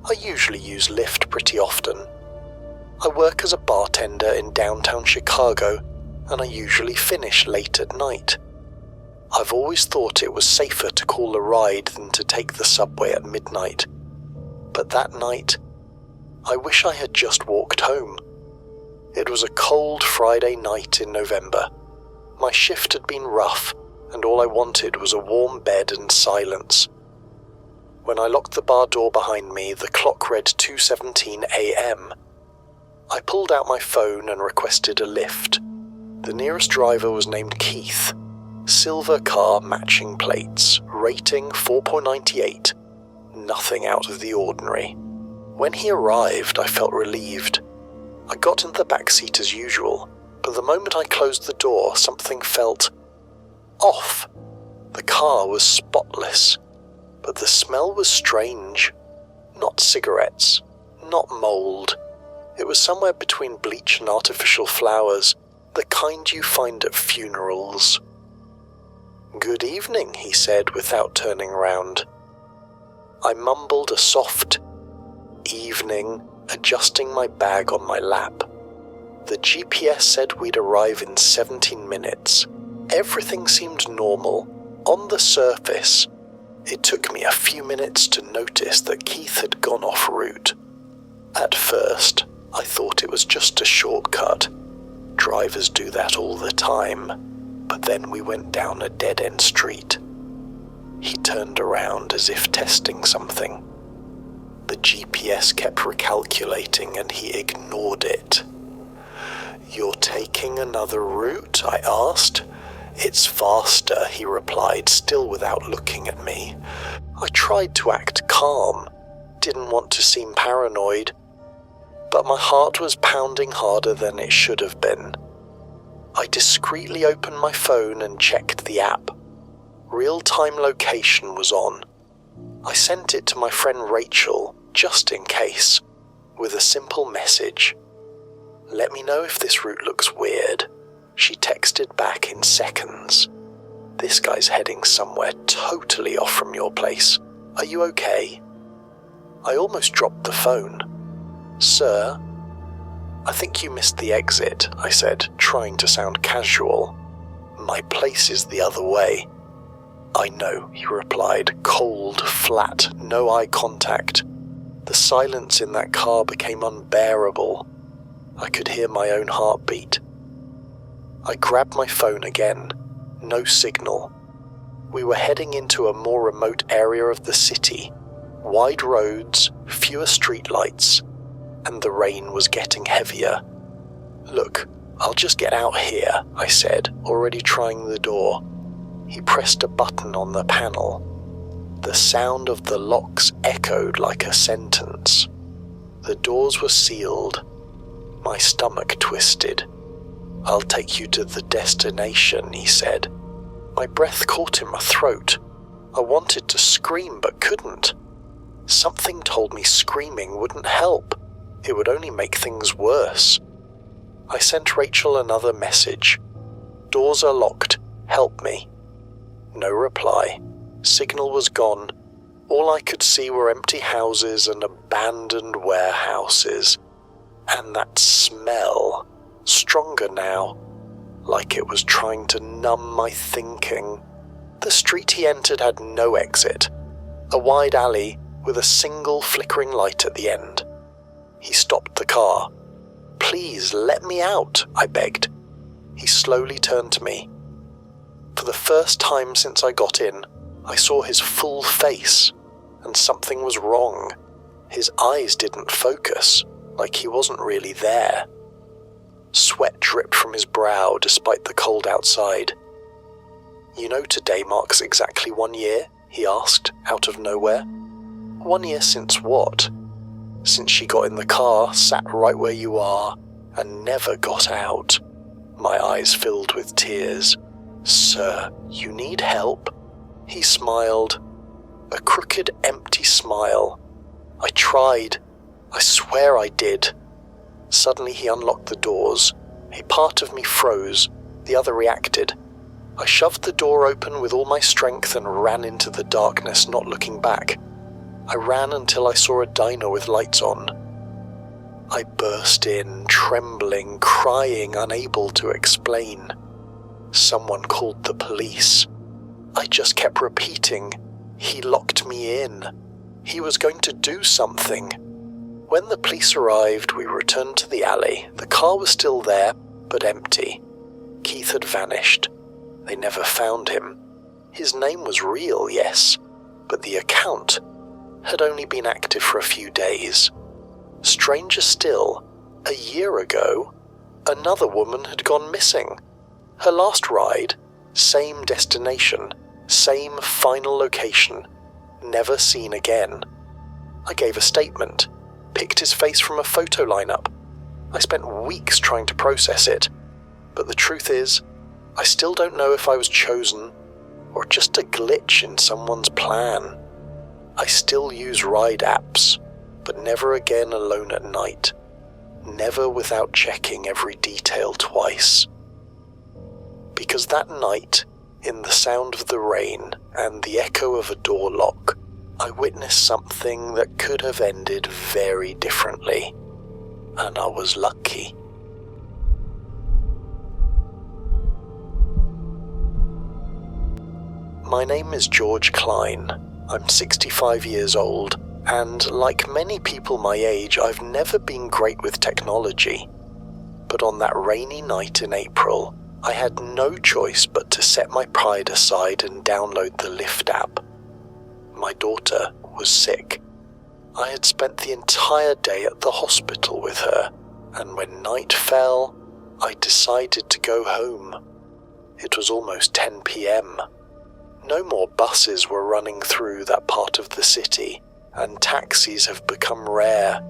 I usually use Lyft pretty often. I work as a bartender in downtown Chicago, and I usually finish late at night. I've always thought it was safer to call a ride than to take the subway at midnight. But that night, I wish I had just walked home. It was a cold Friday night in November. My shift had been rough, and all I wanted was a warm bed and silence. When I locked the bar door behind me, the clock read 2:17 a.m. I pulled out my phone and requested a lift. The nearest driver was named Keith. Silver car, matching plates, rating 4.98. Nothing out of the ordinary. When he arrived, I felt relieved. I got into the back seat as usual, but the moment I closed the door, something felt off. The car was spotless, but the smell was strange. Not cigarettes, not mold. It was somewhere between bleach and artificial flowers, the kind you find at funerals. "Good evening," he said without turning round. I mumbled a soft evening, adjusting my bag on my lap. The GPS said we'd arrive in 17 minutes. Everything seemed normal. On the surface, it took me a few minutes to notice that Keith had gone off route. At first, I thought it was just a shortcut. Drivers do that all the time. But then we went down a dead-end street. He turned around as if testing something. The GPS kept recalculating and he ignored it. "You're taking another route?" I asked. "It's faster," he replied, still without looking at me. I tried to act calm, didn't want to seem paranoid, but my heart was pounding harder than it should have been. I discreetly opened my phone and checked the app. Real-time location was on. I sent it to my friend Rachel, just in case, with a simple message. "Let me know if this route looks weird." She texted back in seconds. "This guy's heading somewhere totally off from your place. Are you okay?" I almost dropped the phone. "Sir?" "I think you missed the exit," I said, trying to sound casual. "My place is the other way." "I know," he replied, cold, flat, no eye contact. The silence in that car became unbearable. I could hear my own heartbeat. I grabbed my phone again. No signal. We were heading into a more remote area of the city. Wide roads, fewer streetlights, and the rain was getting heavier. "Look, I'll just get out here," I said, already trying the door. He pressed a button on the panel. The sound of the locks echoed like a sentence. The doors were sealed. My stomach twisted. "I'll take you to the destination," he said. My breath caught in my throat. I wanted to scream but couldn't. Something told me screaming wouldn't help. It would only make things worse. I sent Rachel another message. "Doors are locked. Help me." No reply. Signal was gone. All I could see were empty houses and abandoned warehouses. And that smell, stronger now, like it was trying to numb my thinking. The street he entered had no exit. A wide alley with a single flickering light at the end. He stopped the car. "Please, let me out," I begged. He slowly turned to me. For the first time since I got in, I saw his full face, and something was wrong. His eyes didn't focus, like he wasn't really there. Sweat dripped from his brow despite the cold outside. "You know today marks exactly 1 year?" he asked, out of nowhere. "1 year since what?" "Since she got in the car, sat right where you are, and never got out." My eyes filled with tears. "Sir, you need help?" He smiled. A crooked, empty smile. I tried. I swear I did. Suddenly he unlocked the doors. A part of me froze, the other reacted. I shoved the door open with all my strength and ran into the darkness, not looking back. I ran until I saw a diner with lights on. I burst in, trembling, crying, unable to explain. Someone called the police. I just kept repeating, "He locked me in. He was going to do something." When the police arrived, we returned to the alley. The car was still there, but empty. Keith had vanished. They never found him. His name was real, yes, but the account had only been active for a few days. Stranger still, a year ago, another woman had gone missing. Her last ride, same destination, same final location, never seen again. I gave a statement, picked his face from a photo lineup. I spent weeks trying to process it, but the truth is, I still don't know if I was chosen or just a glitch in someone's plan. I still use ride apps, but never again alone at night. Never without checking every detail twice. Because that night, in the sound of the rain and the echo of a door lock, I witnessed something that could have ended very differently. And I was lucky. My name is George Klein. I'm 65 years old, and like many people my age, I've never been great with technology. But on that rainy night in April, I had no choice but to set my pride aside and download the Lyft app. My daughter was sick. I had spent the entire day at the hospital with her, and when night fell, I decided to go home. It was almost 10 p.m. No more buses were running through that part of the city, and taxis have become rare.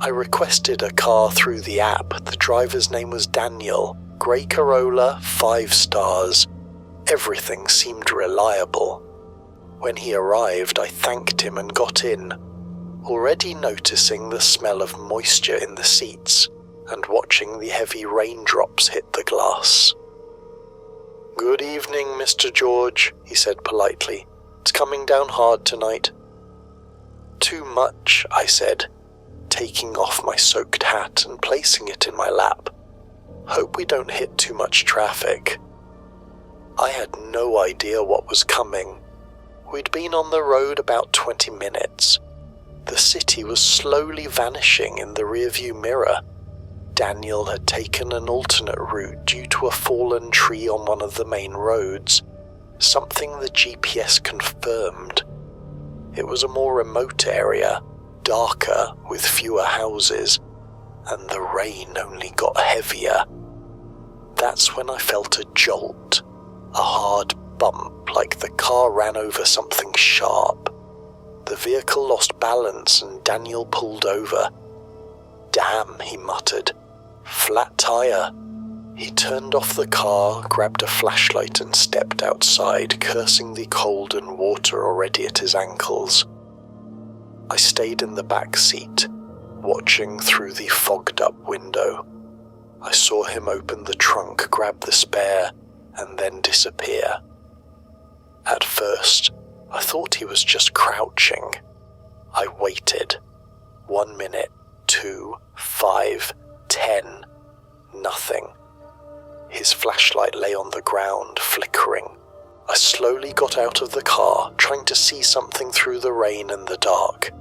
I requested a car through the app. The driver's name was Daniel. Grey Corolla, 5 stars. Everything seemed reliable. When he arrived, I thanked him and got in, already noticing the smell of moisture in the seats and watching the heavy raindrops hit the glass. "Good evening, Mr. George," he said politely. "It's coming down hard tonight." "Too much," I said, taking off my soaked hat and placing it in my lap. "Hope we don't hit too much traffic." I had no idea what was coming. We'd been on the road about 20 minutes. The city was slowly vanishing in the rearview mirror. Daniel had taken an alternate route due to a fallen tree on one of the main roads, something the GPS confirmed. It was a more remote area, darker with fewer houses, and the rain only got heavier. That's when I felt a jolt, a hard bump like the car ran over something sharp. The vehicle lost balance and Daniel pulled over. "Damn," he muttered. "Flat tire." He turned off the car, grabbed a flashlight and stepped outside, cursing the cold and water already at his ankles. I stayed in the back seat, watching through the fogged-up window. I saw him open the trunk, grab the spare, and then disappear. At first, I thought he was just crouching. I waited. 1 minute, 2, 5, 10. Nothing. His flashlight lay on the ground, flickering. I slowly got out of the car, trying to see something through the rain and the dark.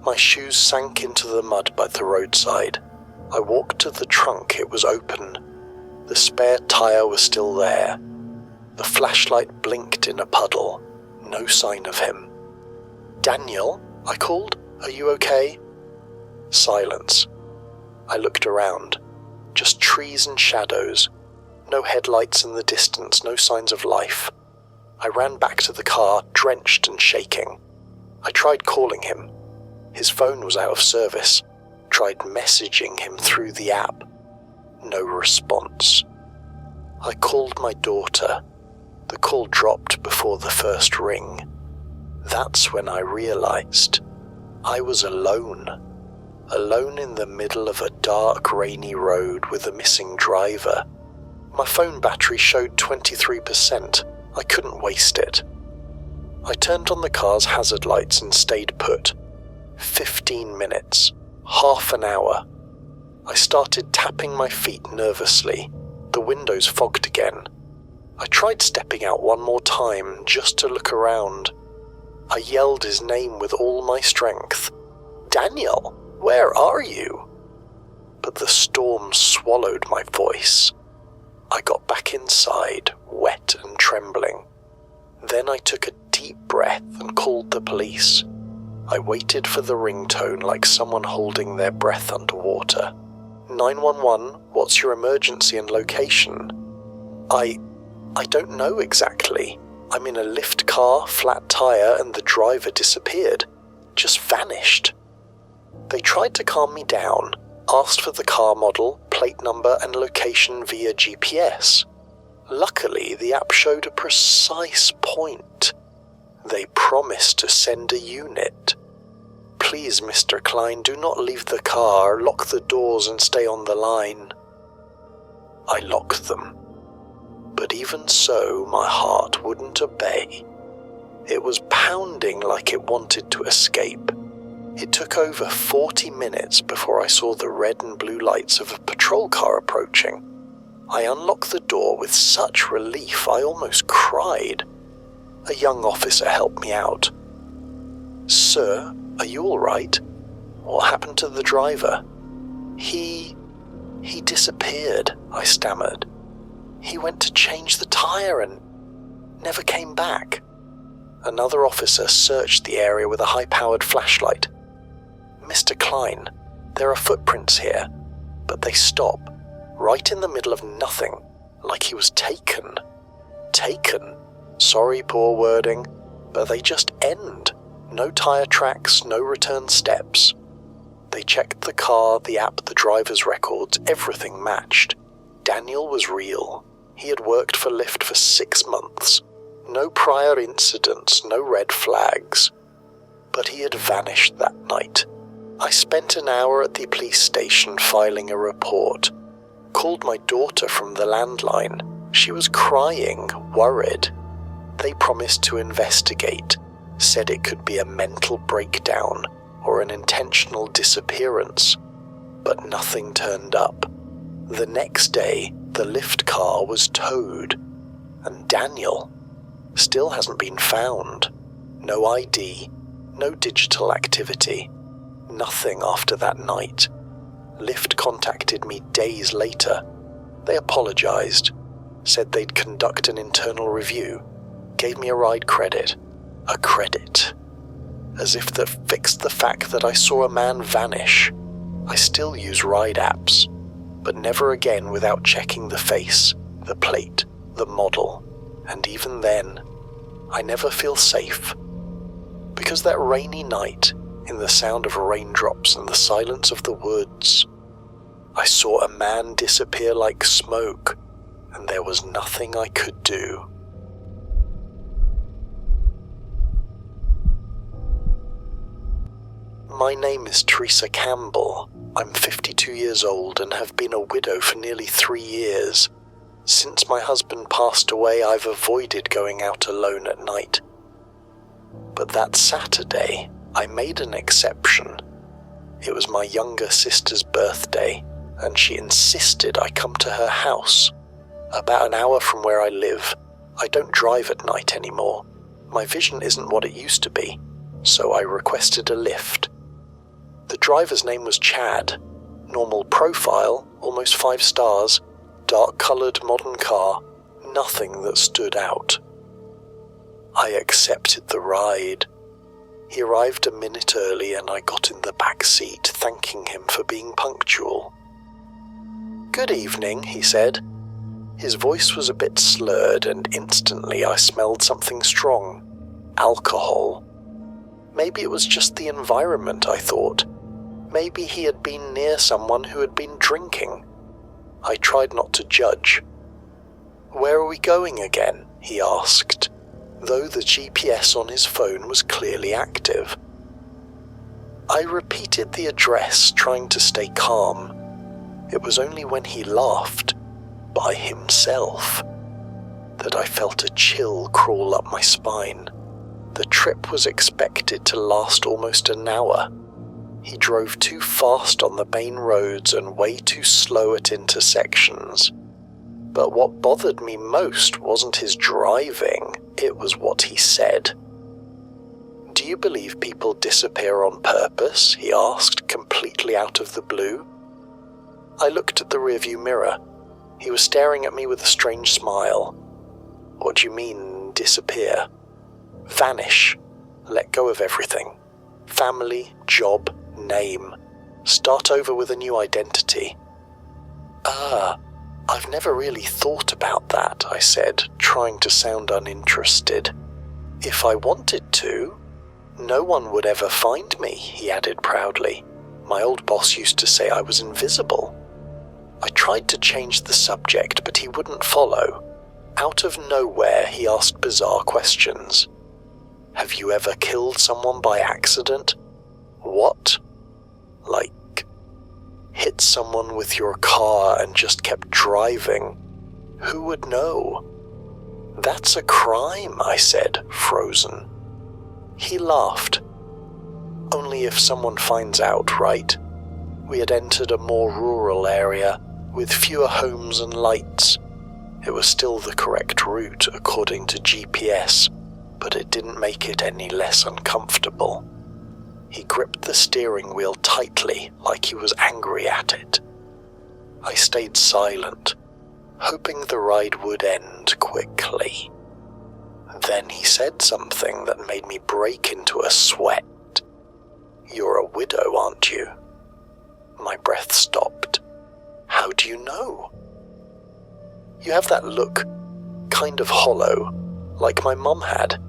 My shoes sank into the mud by the roadside. I walked to the trunk. It was open. The spare tire was still there. The flashlight blinked in a puddle. No sign of him. "Daniel?" I called. "Are you okay?" Silence. I looked around. Just trees and shadows. No headlights in the distance, no signs of life. I ran back to the car, drenched and shaking. I tried calling him. His phone was out of service. Tried messaging him through the app. No response. I called my daughter. The call dropped before the first ring. That's when I realized I was alone. Alone in the middle of a dark, rainy road with a missing driver. My phone battery showed 23%. I couldn't waste it. I turned on the car's hazard lights and stayed put. 15 minutes. Half an hour. I started tapping my feet nervously. The windows fogged again. I tried stepping out one more time just to look around. I yelled his name with all my strength. "Daniel, where are you?" But the storm swallowed my voice. I got back inside, wet and trembling. Then I took a deep breath and called the police. I waited for the ringtone like someone holding their breath underwater. 911, what's your emergency and location? I don't know exactly. I'm in a Lyft car, flat tire, and the driver disappeared. Just vanished. They tried to calm me down, asked for the car model, plate number, and location via GPS. Luckily, the app showed a precise point. They promised to send a unit. "Please, Mr. Klein, do not leave the car, lock the doors and stay on the line." I locked them. But even so, my heart wouldn't obey. It was pounding like it wanted to escape. It took over 40 minutes before I saw the red and blue lights of a patrol car approaching. I unlocked the door with such relief I almost cried. A young officer helped me out. "Sir, are you all right? What happened to the driver?" He disappeared," I stammered. "He went to change the tire and never came back." Another officer searched the area with a high-powered flashlight. "Mr. Klein, there are footprints here, but they stop, right in the middle of nothing, like he was taken." Taken? Sorry, poor wording, but they just end. No tire tracks, no return steps. They checked the car, the app, the driver's records, everything matched. Daniel was real. He had worked for Lyft for 6 months. No prior incidents, no red flags. But he had vanished that night. I spent an hour at the police station filing a report. Called my daughter from the landline. She was crying, worried. They promised to investigate, said it could be a mental breakdown or an intentional disappearance, but nothing turned up. The next day, the Lyft car was towed, and Daniel still hasn't been found. No ID, no digital activity, nothing after that night. Lyft contacted me days later. They apologized, said they'd conduct an internal review, gave me a ride credit. A credit. As if that fixed the fact that I saw a man vanish. I still use ride apps, but never again without checking the face, the plate, the model, and even then, I never feel safe. Because that rainy night, in the sound of raindrops and the silence of the woods, I saw a man disappear like smoke, and there was nothing I could do. My name is Teresa Campbell. I'm 52 years old and have been a widow for nearly 3 years. Since my husband passed away, I've avoided going out alone at night. But that Saturday, I made an exception. It was my younger sister's birthday, and she insisted I come to her house. About an hour from where I live. I don't drive at night anymore. My vision isn't what it used to be, so I requested a lift. The driver's name was Chad. Normal profile, almost 5 stars, dark-coloured modern car, nothing that stood out. I accepted the ride. He arrived a minute early and I got in the back seat, thanking him for being punctual. "Good evening," he said. His voice was a bit slurred and instantly I smelled something strong. Alcohol. Maybe it was just the environment, I thought. Maybe he had been near someone who had been drinking. I tried not to judge. "Where are we going again?" he asked, though the GPS on his phone was clearly active. I repeated the address, trying to stay calm. It was only when he laughed, by himself, that I felt a chill crawl up my spine. The trip was expected to last almost an hour. He drove too fast on the main roads and way too slow at intersections. But what bothered me most wasn't his driving, it was what he said. "Do you believe people disappear on purpose?" he asked, completely out of the blue. I looked at the rearview mirror. He was staring at me with a strange smile. "What do you mean, disappear?" "Vanish. Let go of everything. Family, job, name. Start over with a new identity." I've never really thought about that," I said, trying to sound uninterested. "If I wanted to, no one would ever find me," he added proudly. "My old boss used to say I was invisible." I tried to change the subject, but he wouldn't follow. Out of nowhere, he asked bizarre questions. "Have you ever killed someone by accident?" "What? Like, hit someone with your car and just kept driving? Who would know?" "That's a crime," I said, frozen. He laughed. "Only if someone finds out, right?" We had entered a more rural area, with fewer homes and lights. It was still the correct route according to GPS, but it didn't make it any less uncomfortable. He gripped the steering wheel tightly, like he was angry at it. I stayed silent, hoping the ride would end quickly. Then he said something that made me break into a sweat. "You're a widow, aren't you?" My breath stopped. "How do you know?" "You have that look, kind of hollow, like my mum had.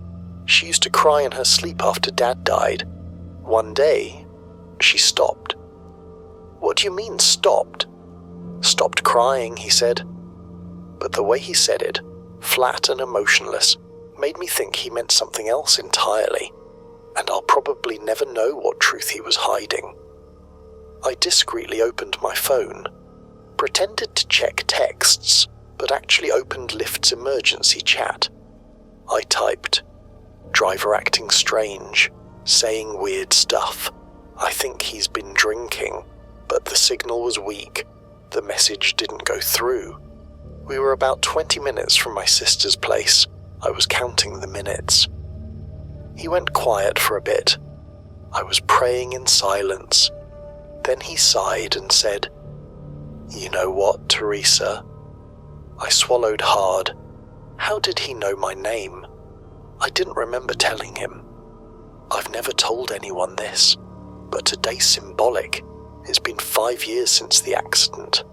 She used to cry in her sleep after Dad died. One day, she stopped." "What do you mean, stopped?" "Stopped crying," he said. But the way he said it, flat and emotionless, made me think he meant something else entirely, and I'll probably never know what truth he was hiding. I discreetly opened my phone, pretended to check texts, but actually opened Lyft's emergency chat. I typed, "Driver acting strange, saying weird stuff. I think he's been drinking," but the signal was weak. The message didn't go through. We were about 20 minutes from my sister's place. I was counting the minutes. He went quiet for a bit. I was praying in silence. Then he sighed and said, "You know what, Teresa?" I swallowed hard. How did he know my name? I didn't remember telling him. I've never told anyone this, but today's symbolic. It's been 5 years since the accident.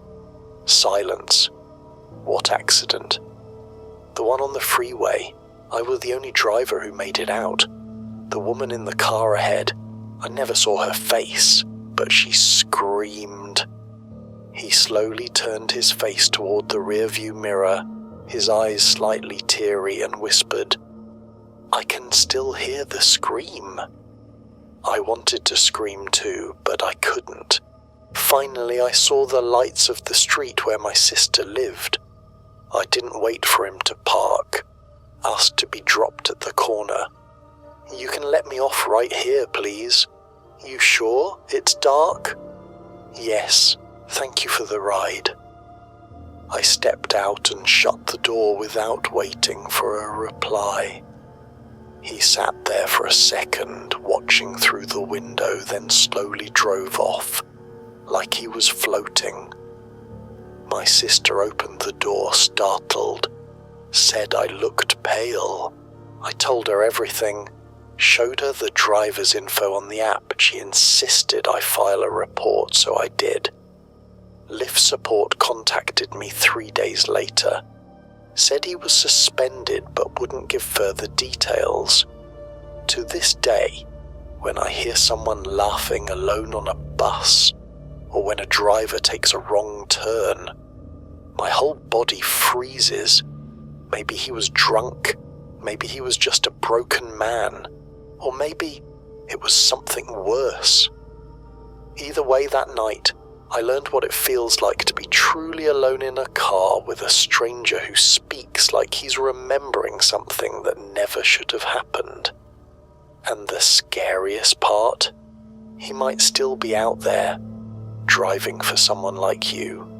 Silence. What accident? The one on the freeway. I was the only driver who made it out. The woman in the car ahead. I never saw her face, but she screamed. He slowly turned his face toward the rearview mirror, his eyes slightly teary, and whispered, "I can still hear the scream." I wanted to scream too, but I couldn't. Finally, I saw the lights of the street where my sister lived. I didn't wait for him to park. Asked to be dropped at the corner. "You can let me off right here, please." "You sure? It's dark?" "Yes, thank you for the ride." I stepped out and shut the door without waiting for a reply. He sat there for a second, watching through the window, then slowly drove off, like he was floating. My sister opened the door, startled, said I looked pale. I told her everything, showed her the driver's info on the app, but she insisted I file a report, so I did. Lyft support contacted me 3 days later. Said he was suspended but wouldn't give further details. To this day, when I hear someone laughing alone on a bus, or when a driver takes a wrong turn, my whole body freezes. Maybe he was drunk, maybe he was just a broken man, or maybe it was something worse. Either way, that night, I learned what it feels like to be truly alone in a car with a stranger who speaks like he's remembering something that never should have happened. And the scariest part? He might still be out there, driving for someone like you.